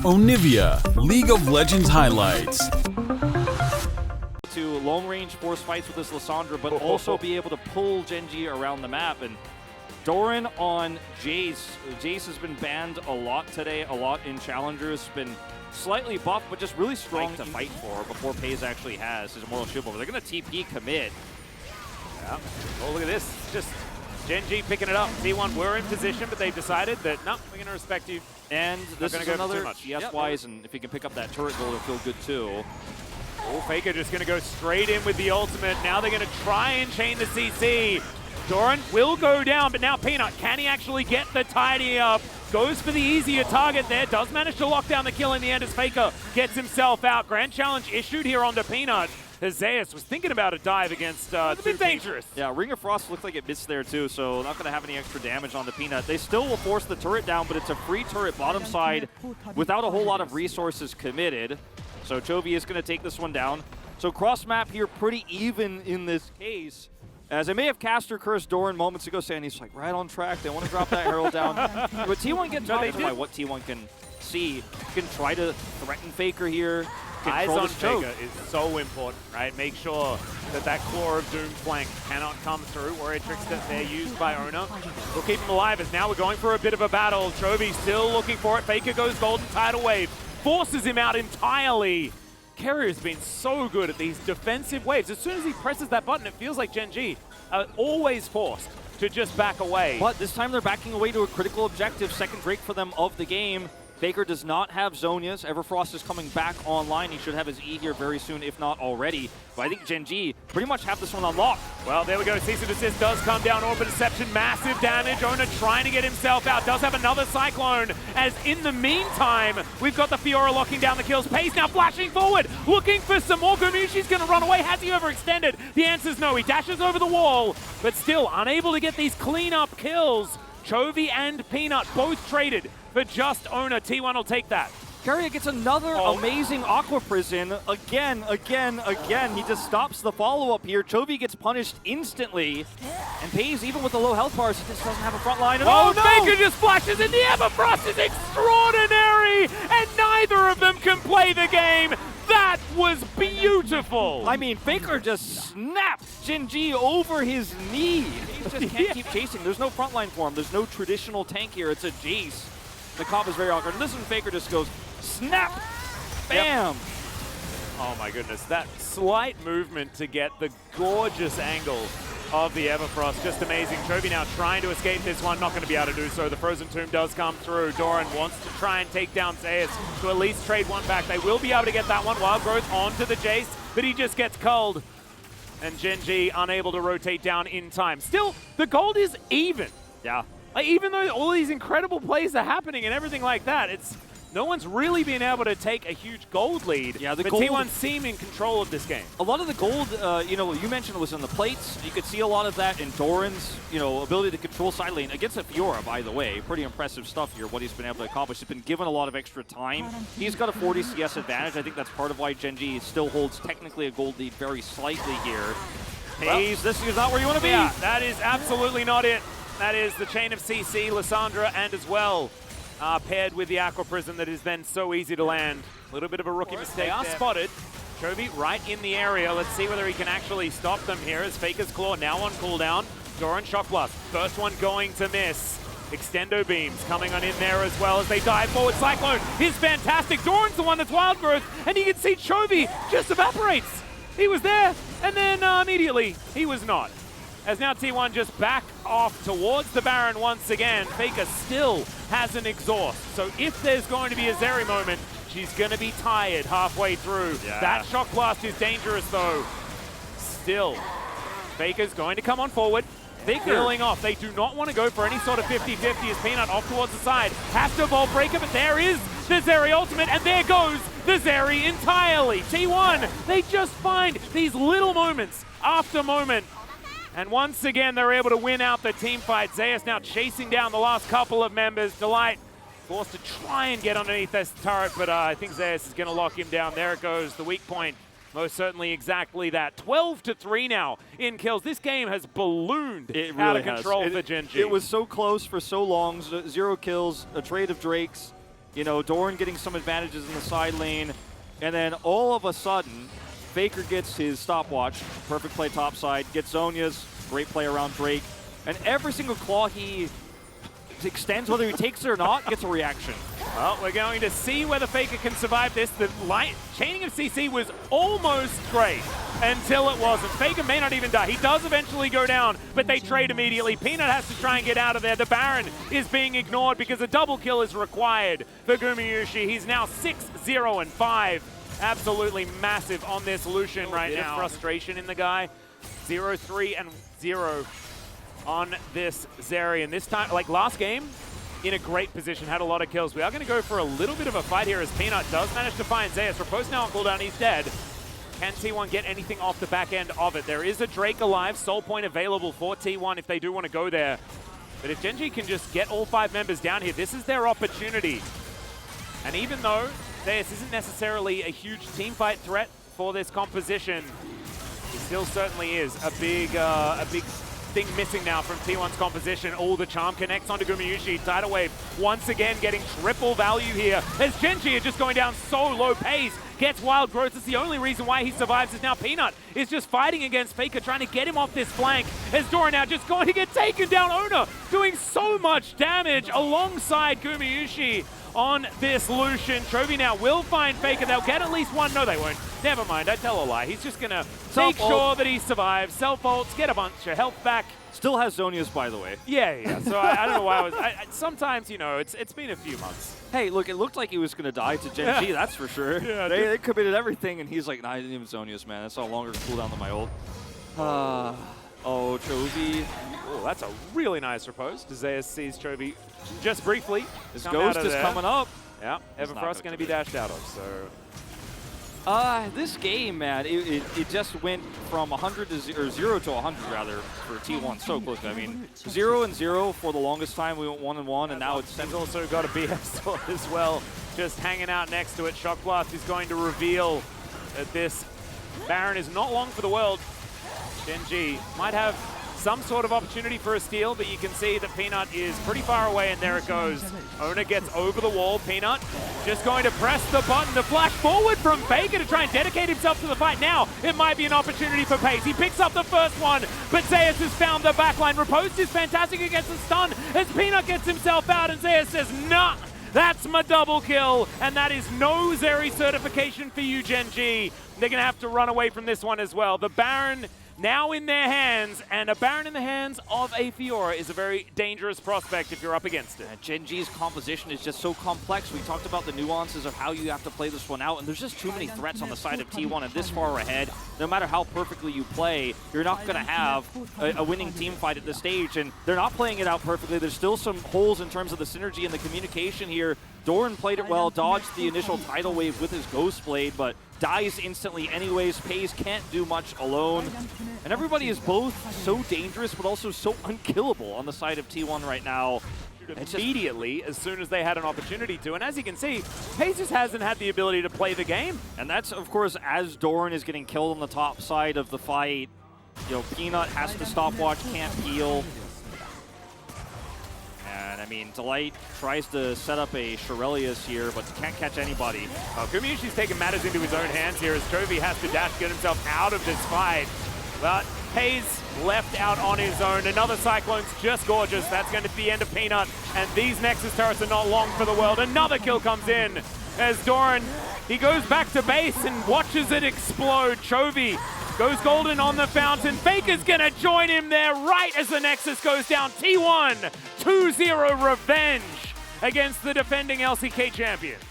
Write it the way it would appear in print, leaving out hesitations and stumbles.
Onivia, League of Legends highlights. To long-range force fights with this Lissandra, but also be able to pull Gen.G around the map. And Doran on Jace. Jace has been banned a lot today, a lot in Challengers. Been slightly buffed, but just really strong to fight for before Pays actually has his Immortal Shield over. They're going to TP commit. Yeah. Oh, look at this. Just Gen.G picking it up. T1 were in position, but they've decided that, no, we're going to respect you. And this is another CS-wise, and if he can pick up that turret goal, it'll feel good too. Oh, Faker just going to go straight in with the ultimate. Now they're going to try and chain the CC. Doran will go down, but now Peanut, can he actually get the tidy up? Goes for the easier target there. Does manage to lock down the kill in the end as Faker gets himself out. Grand challenge issued here onto Peanut. Zeus was thinking about a dive against a bit dangerous. Yeah, Ring of Frost looked like it missed there too, so not going to have any extra damage on the Peanut. They still will force the turret down, but it's a free turret bottom side without a whole lot of resources committed. So Chovy is going to take this one down. So cross map here pretty even in this case. As I may have caster cursed Doran moments ago, saying he's like right on track. They want to drop that Herald down. But T1 gets by what T1 can see. Can try to threaten Faker here. Eyes on Faker is so important, right? Make sure that that Claw of Doom flank cannot come through. Warrior Trickster, they're used by Ona. We'll keep him alive as now we're going for a bit of a battle. Chovy still looking for it. Faker goes Golden Tidal Wave. Forces him out entirely. Carrier's been so good at these defensive waves. As soon as he presses that button, it feels like Gen.G are always forced to just back away. But this time they're backing away to a critical objective. Second Drake for them of the game. Faker does not have Zhonya's. Everfrost is coming back online. He should have his E here very soon, if not already. But I think Gen.G pretty much have this one unlocked. Well, there we go. Cease and desist does come down. Orbit Deception, massive damage. Ona trying to get himself out. Does have another Cyclone. As in the meantime, we've got the Fiora locking down the kills. Pays now flashing forward, looking for some more. Gonushi's going to run away. Has he overextended? The answer's no. He dashes over the wall, but still unable to get these clean-up kills. Chovy and Peanut both traded for just Ona. T1 will take that. Carrier gets another amazing Aqua Prison. Again. He just stops the follow-up here. Chovy gets punished instantly. And Pays, even with the low health bars, he just doesn't have a front line. And no! Faker just flashes in. The Everfrost is extraordinary! And neither of them can play the game. That was beautiful! I mean, Faker just snapped Gen.G over his knee. He just can't keep chasing. There's no front line for him. There's no traditional tank here. It's a Jace. The comp is very awkward. And this one, Faker just goes, snap, bam. Yep. Oh my goodness, that slight movement to get the gorgeous angle of the Everfrost, just amazing. Chovy now trying to escape this one, not going to be able to do so. The Frozen Tomb does come through. Doran wants to try and take down Zeus to at least trade one back. They will be able to get that one. Wild Growth onto the Jace, but he just gets culled. And Gen.G unable to rotate down in time. Still, the gold is even. Yeah. Like, even though all these incredible plays are happening and everything like that, no one's really been able to take a huge gold lead. Yeah, but T1 seem in control of this game. A lot of the gold, you mentioned was on the plates. You could see a lot of that in Doran's, ability to control side lane against a Fiora, by the way. Pretty impressive stuff here, what he's been able to accomplish. He's been given a lot of extra time. He's got a 40 CS advantage. I think that's part of why Gen.G still holds technically a gold lead very slightly here. Pays, this is not where you want to be. Yeah, that is absolutely not it. That is the chain of CC, Lissandra, and as well paired with the Aqua Prison that is then so easy to land. A little bit of a rookie mistake. They are spotted. Chovy right in the area. Let's see whether he can actually stop them here as Faker's Claw now on cooldown. Doran Shock Blast. First one going to miss. Extendo Beams coming on in there as well as they dive forward. Cyclone is fantastic. Doran's the one that's Wild Growth, and you can see Chovy just evaporates. He was there, and then immediately he was not. As now T1 just back off towards the Baron once again. Faker still has an exhaust. So if there's going to be a Zeri moment, she's going to be tired halfway through. Yeah. That Shock Blast is dangerous though. Still, Faker's going to come on forward. Peeling off. They do not want to go for any sort of 50-50 as Peanut off towards the side. Has to Vault Breaker, but there is the Zeri ultimate, and there goes the Zeri entirely. T1, they just find these little moments after moment. And once again, they're able to win out the team fight. Zeus now chasing down the last couple of members. Delight forced to try and get underneath this turret, but I think Zeus is going to lock him down. There it goes, the weak point. Most certainly exactly that. 12-3 now in kills. This game has ballooned out of control for Gen.G. It was so close for so long. 0 kills, a trade of Drakes. You know, Doran getting some advantages in the side lane, and then all of a sudden, Faker gets his stopwatch, perfect play topside, gets Zhonya's, great play around Drake, and every single claw he extends, whether he takes it or not, gets a reaction. Well, we're going to see whether Faker can survive this. The chaining of CC was almost great until it wasn't. Faker may not even die. He does eventually go down, but they trade immediately. Peanut has to try and get out of there. The Baron is being ignored because a double kill is required for Gumayusi. He's now 6-0-5. Absolutely massive on this Lucian right now. Frustration in the guy. 0-3-0 on this Zeri. And this time, like last game, in a great position, had a lot of kills. We are going to go for a little bit of a fight here as Peanut does manage to find Zeus. Repose now on cooldown, he's dead. Can T1 get anything off the back end of it? There is a Drake alive, soul point available for T1 if they do want to go there. But if Gen.G can just get all 5 members down here, this is their opportunity. And even though Zeus isn't necessarily a huge team fight threat for this composition, he still certainly is a big thing missing now from T1's composition. Oh, the charm connects onto Gumayusi. Tidal Wave once again getting triple value here as Gen.G are just going down so low pace. Gets Wild Growth. It's the only reason why he survives is now Peanut is just fighting against Faker, trying to get him off this flank. As Doran now just going to get taken down. Ona doing so much damage alongside Gumayusi on this Lucian. Chovy now will find Faker. They'll get at least one. No, they won't. Never mind. I tell a lie. He's just going to make sure that he survives. Self-ults, get a bunch of health back. Still has Zhonya's, by the way. Yeah. So I don't know why I was... sometimes, you know, it's been a few months. Hey, look, it looked like he was going to die to Gen.G, that's for sure. Yeah, they committed everything, and he's like, nah, I didn't even Zhonya's, man. That's a longer cooldown than my ult. Oh, Chovy. Oh, that's a really nice repose. Zeus sees Chovy just briefly. His ghost is coming up. Yeah, Everfrost going to be dashed out of, so... This game, man, it just went from 100 to 0 to 100 rather for T1 so quickly. I mean, 0-0 for the longest time. We went 1-1, and now it's also got a BS sword as well, just hanging out next to it. Shock Blast is going to reveal that this Baron is not long for the world. Gen.G might have some sort of opportunity for a steal, but you can see that Peanut is pretty far away, and there it goes. Ona gets over the wall. Peanut just going to press the button. The flash forward from Faker to try and dedicate himself to the fight. Now it might be an opportunity for pace. He picks up the first one, but Zeus has found the backline. Riposte is fantastic against the stun as Peanut gets himself out, and Zeus says, nah, that's my double kill, and that is no Zeri certification for you, Gen.G. They're going to have to run away from this one as well. The Baron now in their hands, and a Baron in the hands of a Fiora is a very dangerous prospect if you're up against it. Gen.G's composition is just so complex. We talked about the nuances of how you have to play this one out, and there's just too many threats on the side of T1 and this far ahead. No matter how perfectly you play, you're not going to have a winning team fight at this stage, and they're not playing it out perfectly. There's still some holes in terms of the synergy and the communication here. Doran played it well, dodged the initial tidal wave with his Ghost Blade, but dies instantly anyways. Paze can't do much alone. And everybody is both so dangerous, but also so unkillable on the side of T1 right now. Immediately, as soon as they had an opportunity to. And as you can see, Paze just hasn't had the ability to play the game. And that's, of course, as Doran is getting killed on the top side of the fight. You know, Peanut has to stopwatch, can't heal. And I mean, Delight tries to set up a Shirelius here, but can't catch anybody. Gumayushi's taking matters into his own hands here as Chovy has to dash, get himself out of this fight. But Paze left out on his own. Another Cyclone's just gorgeous. That's going to be the end of Peanut. And these Nexus turrets are not long for the world. Another kill comes in as Doran, he goes back to base and watches it explode. Chovy goes golden on the fountain. Faker's going to join him there right as the Nexus goes down. T1 2-0 revenge against the defending LCK champions.